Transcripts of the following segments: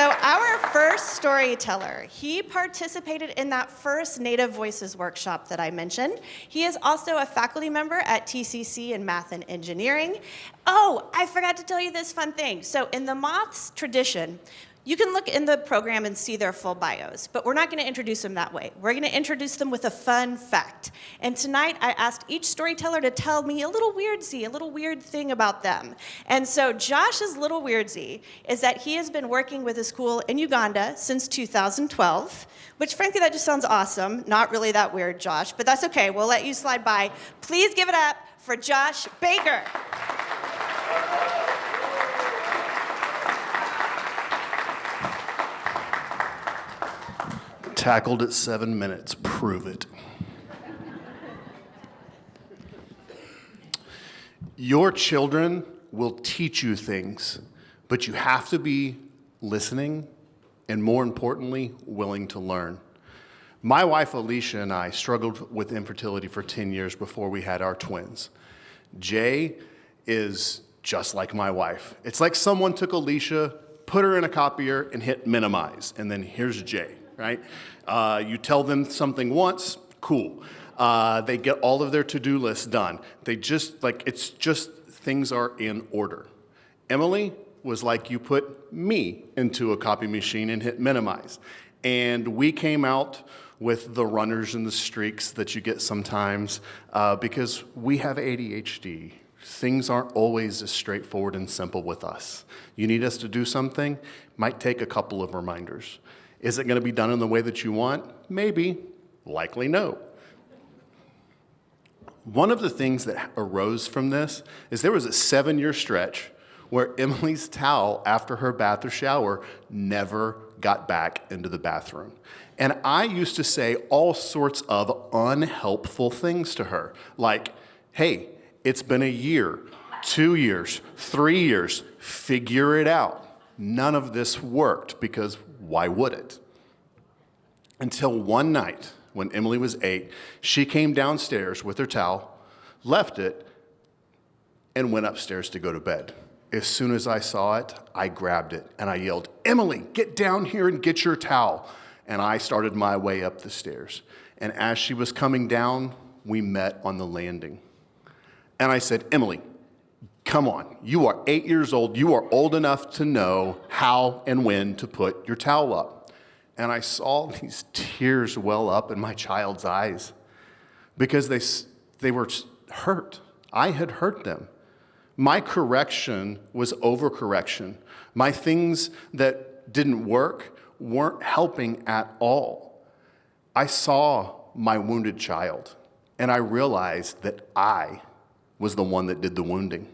So our first storyteller, he participated in that first Native Voices workshop that I mentioned. He is also a faculty member at TCC in Math and Engineering. Oh, I forgot to tell you this fun thing. So in the Moth's tradition, you can look in the program and see their full bios, but we're not going to introduce them that way. We're going to introduce them with a fun fact. And tonight, I asked each storyteller to tell me a little weird thing about them. And so Josh's little weirdsie is that he has been working with a school in Uganda since 2012, which frankly, that just sounds awesome. Not really that weird, Josh, but that's okay. We'll let you slide by. Please give it up for Josh Baker. Tackled at 7 minutes, prove it. Your children will teach you things, but you have to be listening and, more importantly, willing to learn. My wife Alicia and I struggled with infertility for 10 years before we had our twins. Jay is just like my wife. It's like someone took Alicia, put her in a copier, and hit minimize, and then here's Jay. Right? You tell them something once, cool. They get all of their to-do lists done. It's just things are in order. Emily was like you put me into a copy machine and hit minimize. And we came out with the runners and the streaks that you get sometimes because we have ADHD. Things aren't always as straightforward and simple with us. You need us to do something, might take a couple of reminders. Is it going to be done in the way that you want? Maybe, likely no. One of the things that arose from this is there was a 7-year stretch where Emily's towel after her bath or shower never got back into the bathroom. And I used to say all sorts of unhelpful things to her, like, hey, it's been a year, 2 years, 3 years, figure it out. None of this worked because why would it? Until one night when Emily was 8, she came downstairs with her towel, left it, and went upstairs to go to bed. As soon as I saw it, I grabbed it and I yelled, Emily, get down here and get your towel. And I started my way up the stairs. And as she was coming down, we met on the landing. And I said, Emily, come on, you are 8 years old. You are old enough to know how and when to put your towel up. And I saw these tears well up in my child's eyes because they were hurt. I had hurt them. My correction was overcorrection. My things that didn't work weren't helping at all. I saw my wounded child, and I realized that I was the one that did the wounding,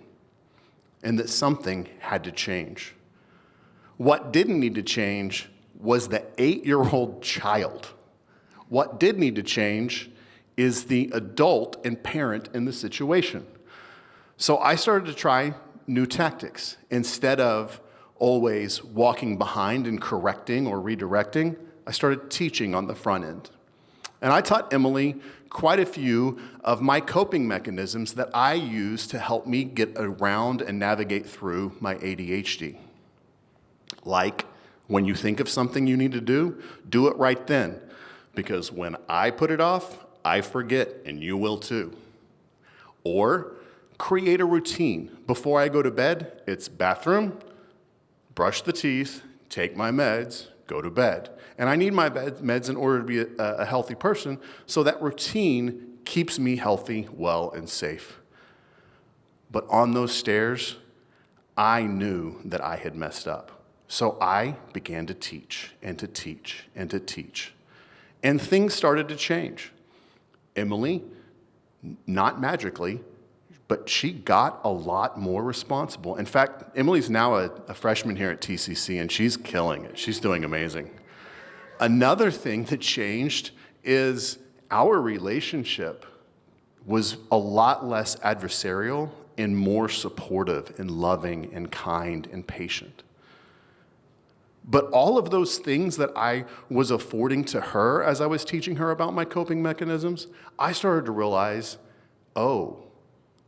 and that something had to change. What didn't need to change was the 8-year-old child. What did need to change is the adult and parent in the situation. So I started to try new tactics. Instead of always walking behind and correcting or redirecting, I started teaching on the front end. And I taught Emily quite a few of my coping mechanisms that I use to help me get around and navigate through my ADHD. Like, when you think of something you need to do it right then. Because when I put it off, I forget, and you will too. Or create a routine. Before I go to bed, it's bathroom, brush the teeth, take my meds, go to bed. And I need my meds in order to be a healthy person, so that routine keeps me healthy, well, and safe. But on those stairs, I knew that I had messed up. So I began to teach and to teach and to teach. And things started to change. Emily, not magically, but she got a lot more responsible. In fact, Emily's now a freshman here at TCC, and she's killing it. She's doing amazing. Another thing that changed is our relationship was a lot less adversarial and more supportive and loving and kind and patient. But all of those things that I was affording to her as I was teaching her about my coping mechanisms, I started to realize, oh,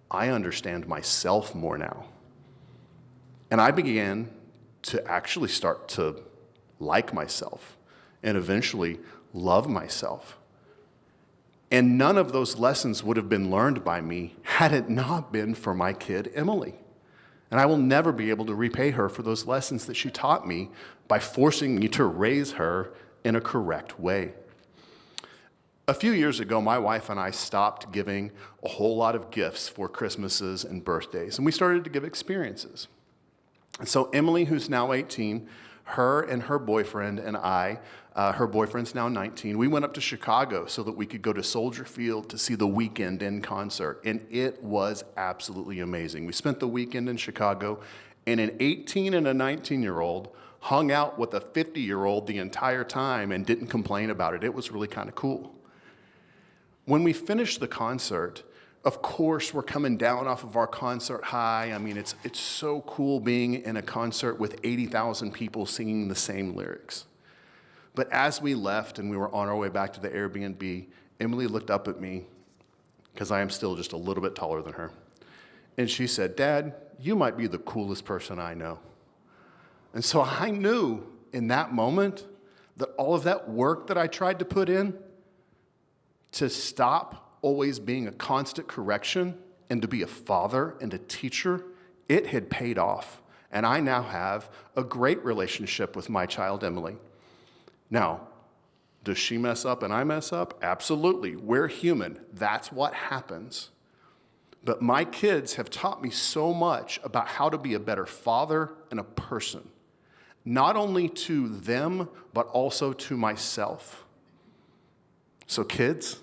I understand myself more now. And I began to actually start to like myself, and eventually love myself. And none of those lessons would have been learned by me had it not been for my kid, Emily. And I will never be able to repay her for those lessons that she taught me by forcing me to raise her in a correct way. A few years ago, my wife and I stopped giving a whole lot of gifts for Christmases and birthdays, and we started to give experiences. And so Emily, who's now 18, her and her boyfriend and I, her boyfriend's now 19, we went up to Chicago so that we could go to Soldier Field to see the Weeknd in concert, and it was absolutely amazing. We spent the weekend in Chicago, and an 18 and a 19-year-old hung out with a 50-year-old the entire time and didn't complain about it. It was really kind of cool. When we finished the concert, of course, we're coming down off of our concert high. I mean, it's so cool being in a concert with 80,000 people singing the same lyrics. But as we left and we were on our way back to the Airbnb, Emily looked up at me, because I am still just a little bit taller than her, and she said, "Dad, you might be the coolest person I know." And so I knew in that moment that all of that work that I tried to put in to stop always being a constant correction and to be a father and a teacher, it had paid off. And I now have a great relationship with my child, Emily. Now, does she mess up and I mess up? Absolutely. We're human. That's what happens. But my kids have taught me so much about how to be a better father and a person, not only to them, but also to myself. So kids,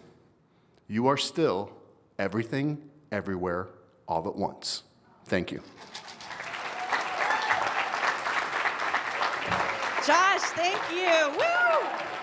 you are still everything, everywhere, all at once. Thank you. Josh, thank you. Woo!